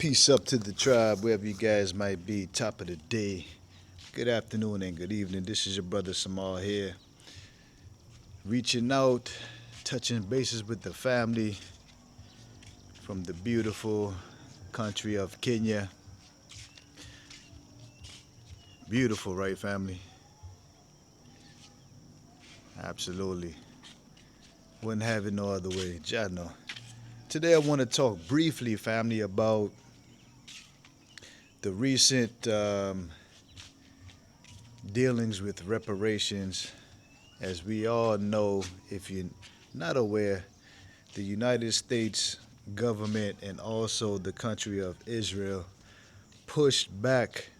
Peace up to the tribe, wherever you guys might be. Top of the day. Good afternoon and good evening. This is your brother Samal here. Reaching out, touching bases with the family from the beautiful country of Kenya. Beautiful, right, family? Absolutely. Wouldn't have it no other way. Jano. Today I want to talk briefly, family, about the recent dealings with reparations. As we all know, if you're not aware, the United States government and also the country of Israel pushed back.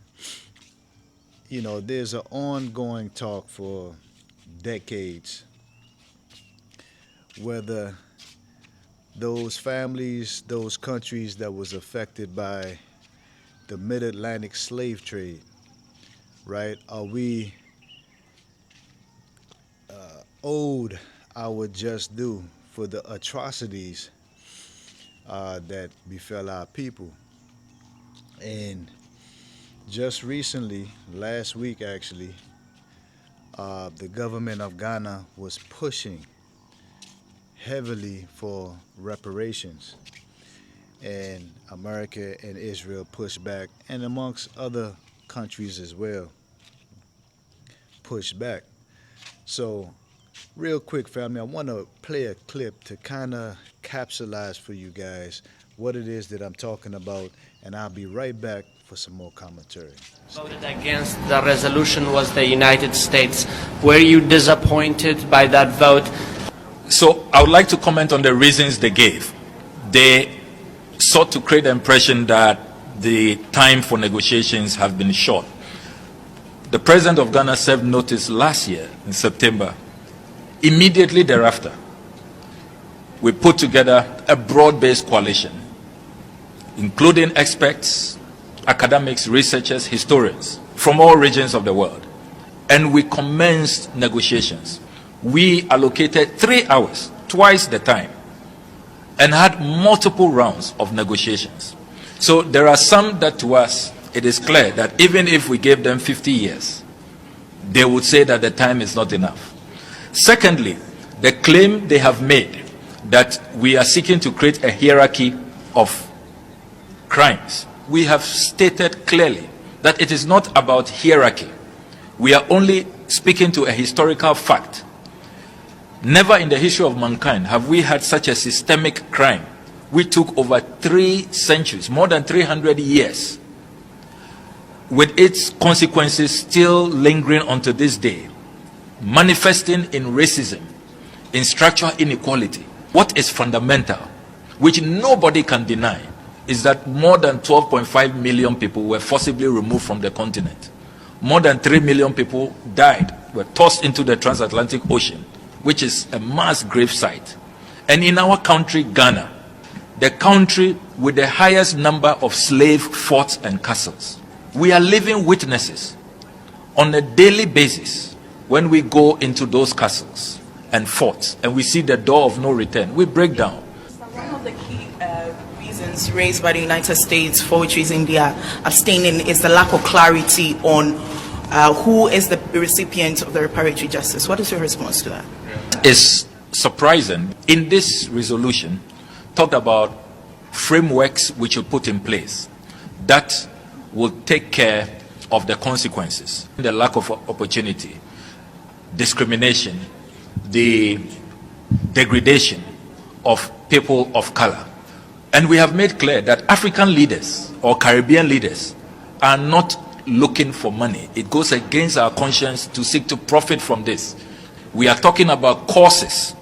There's an ongoing talk for decades whether those families, those countries that was affected by the mid-Atlantic slave trade, right? Are we owed our just due for the atrocities that befell our people? And just recently, last week actually, the government of Ghana was pushing heavily for reparations, and America and Israel pushed back, and amongst other countries as well, pushed back. So, real quick, family, I want to play a clip to kind of capsulize for you guys what it is that I'm talking about, and I'll be right back for some more commentary. Voted against the resolution was the United States. Were you disappointed by that vote? So I would like to comment on the reasons they gave. They sought to create the impression that the time for negotiations have been short. The president of Ghana served notice last year in September. Immediately thereafter, we put together a broad-based coalition, including experts, academics, researchers, historians from all regions of the world. And we commenced negotiations. We allocated 3 hours, twice the time, and had multiple rounds of negotiations. So there are some that to us, it is clear that even if we gave them 50 years, they would say that the time is not enough. Secondly, the claim they have made that we are seeking to create a hierarchy of crimes. We have stated clearly that it is not about hierarchy. We are only speaking to a historical fact. Never in the history of mankind have we had such a systemic crime. We took over 3 centuries, more than 300 years, with its consequences still lingering unto this day, manifesting in racism, in structural inequality. What is fundamental, which nobody can deny, is that more than 12.5 million people were forcibly removed from the continent. More than 3 million people died, were tossed into the transatlantic ocean, which is a mass grave site. And in our country, Ghana, the country with the highest number of slave forts and castles, we are living witnesses on a daily basis when we go into those castles and forts and we see the door of no return. We break down. One of the key reasons raised by the United States for which reason they are abstaining is the lack of clarity on who is the recipient of the reparatory justice. What is your response to that? Is surprising. In this resolution, talked about frameworks which will put in place that will take care of the consequences, the lack of opportunity, discrimination, the degradation of people of color. And we have made clear that African leaders or Caribbean leaders are not looking for money. It goes against our conscience to seek to profit from this. We are talking about courses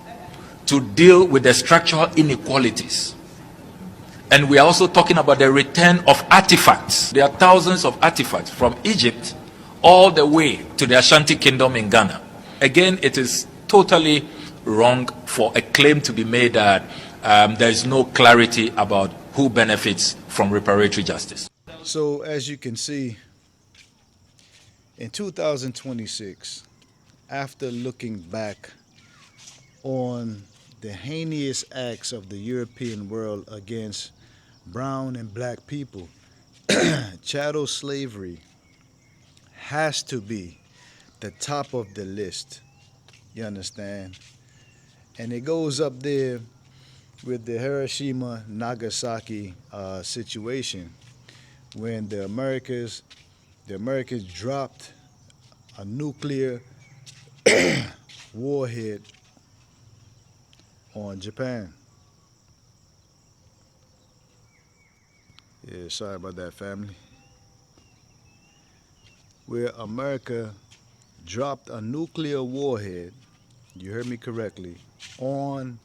to deal with the structural inequalities. And we are also talking about the return of artifacts. There are thousands of artifacts from Egypt all the way to the Ashanti Kingdom in Ghana. Again, it is totally wrong for a claim to be made that there is no clarity about who benefits from reparatory justice. So, as you can see, in 2026, after looking back on the heinous acts of the European world against brown and black people. Chattel slavery has to be the top of the list. You understand? And it goes up there with the Hiroshima Nagasaki situation when the Americans dropped a nuclear warhead on Japan. Yeah, sorry about that, family. Where America dropped a nuclear warhead, you heard me correctly, on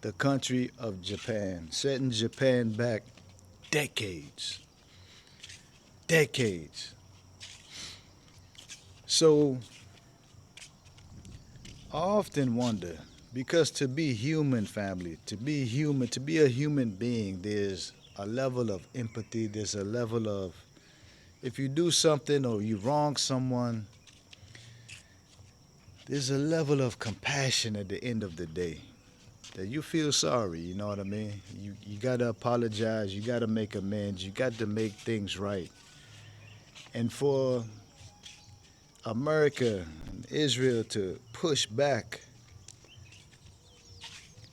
the country of Japan, setting Japan back decades. Decades. So I often wonder, because to be human, family, to be human, to be a human being, there's a level of empathy, there's a level of, if you do something or you wrong someone, there's a level of compassion at the end of the day that you feel sorry, you know what I mean? You gotta apologize, you gotta make amends, you got to make things right. And for America and Israel to push back,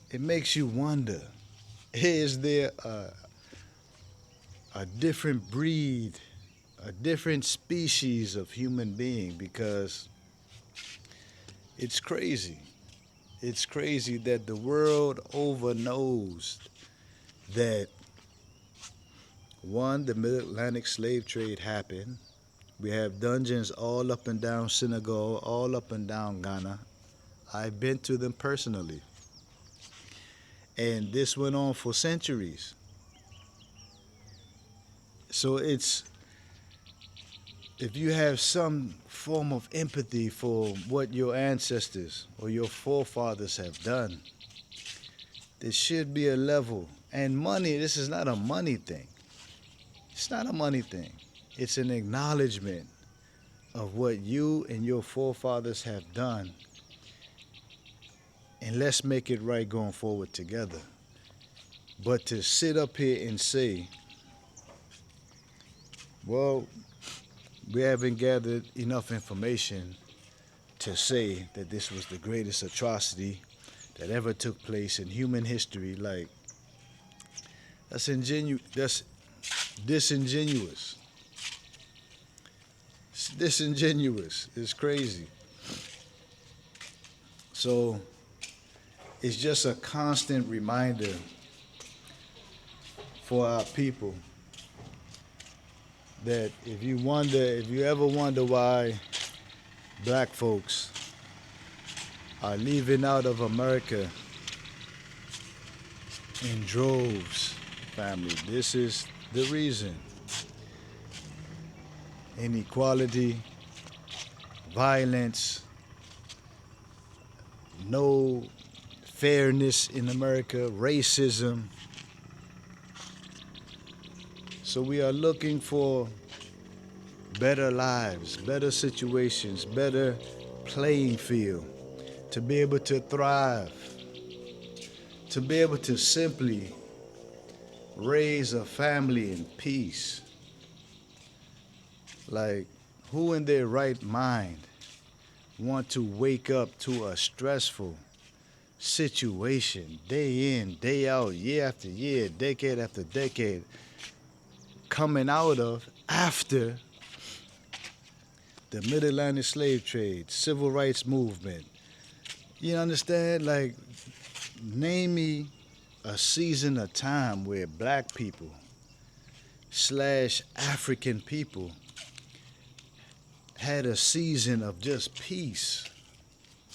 it makes you wonder, is there a different breed, a different species of human being? Because it's crazy. It's crazy that the world over knows that one, the mid-Atlantic slave trade happened. We have dungeons all up and down Senegal, all up and down Ghana. I've been to them personally. And this went on for centuries. So it's, if you have some form of empathy for what your ancestors or your forefathers have done, there should be a level. And money, this is not a money thing. It's not a money thing. It's an acknowledgement of what you and your forefathers have done. And let's make it right going forward together. But to sit up here and say, well, we haven't gathered enough information to say that this was the greatest atrocity that ever took place in human history, like, that's disingenuous. It's disingenuous. It's crazy. So it's just a constant reminder for our people that if you ever wonder why black folks are leaving out of America in droves, family, this is the reason. Inequality, violence, no fairness in America, racism. So we are looking for better lives, better situations, better playing field, to be able to thrive, to be able to simply raise a family in peace. Like, who in their right mind want to wake up to a stressful situation day in, day out, year after year, decade after decade, coming out of after the Mid-Atlantic slave trade, civil rights movement? You understand? Like, name me a season of time where black people / African people had a season of just peace.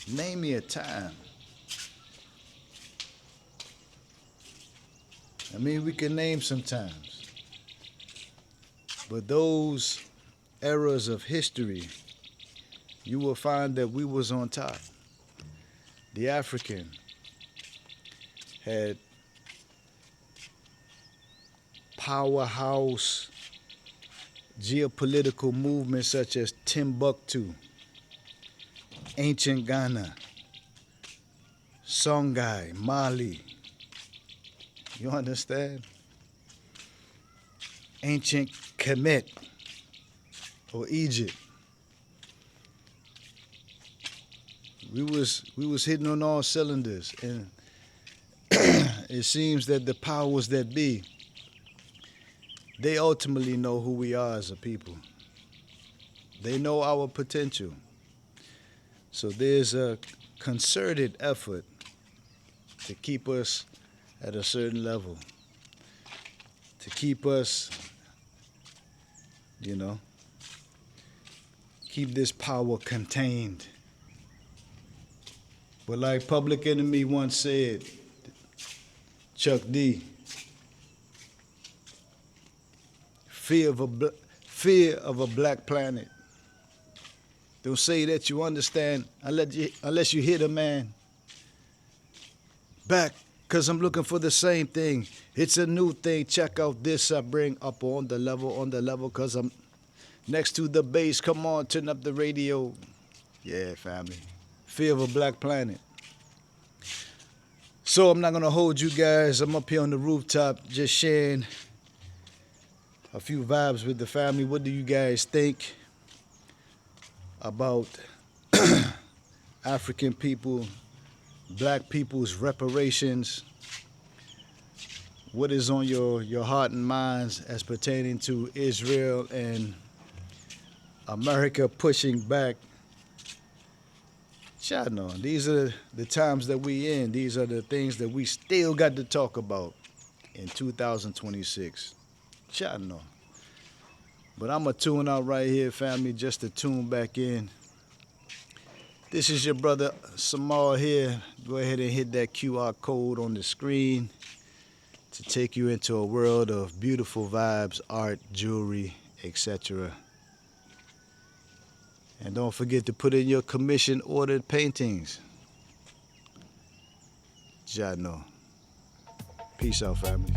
Name me a time. I mean, we can name some times. But those eras of history, you will find that we was on top. The African had powerhouse geopolitical movements such as Timbuktu, ancient Ghana, Songhai, Mali. You understand? ancient Kemet or Egypt. We was hitting on all cylinders, and it seems that the powers that be, they ultimately know who we are as a people. They know our potential. So there's a concerted effort to keep us at a certain level, to keep us, keep this power contained. But like Public Enemy once said, Chuck D, fear of a black planet. Don't say that you understand unless you hit a man back, because I'm looking for the same thing. It's a new thing. Check out this I bring up on the level, because I'm next to the bass. Come on, turn up the radio. Yeah, family. Fear of a black planet. So I'm not going to hold you guys. I'm up here on the rooftop just sharing a few vibes with the family. What do you guys think about African people, black people's reparations? What is on your heart and minds as pertaining to Israel and America pushing back? Y'all these are the times that we in. These are the things that we still got to talk about in 2026. Y'all. But I'm going to tune out right here, family, just to tune back in. This is your brother Samal here. Go ahead and hit that QR code on the screen to take you into a world of beautiful vibes, art, jewelry, etc. And don't forget to put in your commission-ordered paintings. Y'all know. Peace out, family.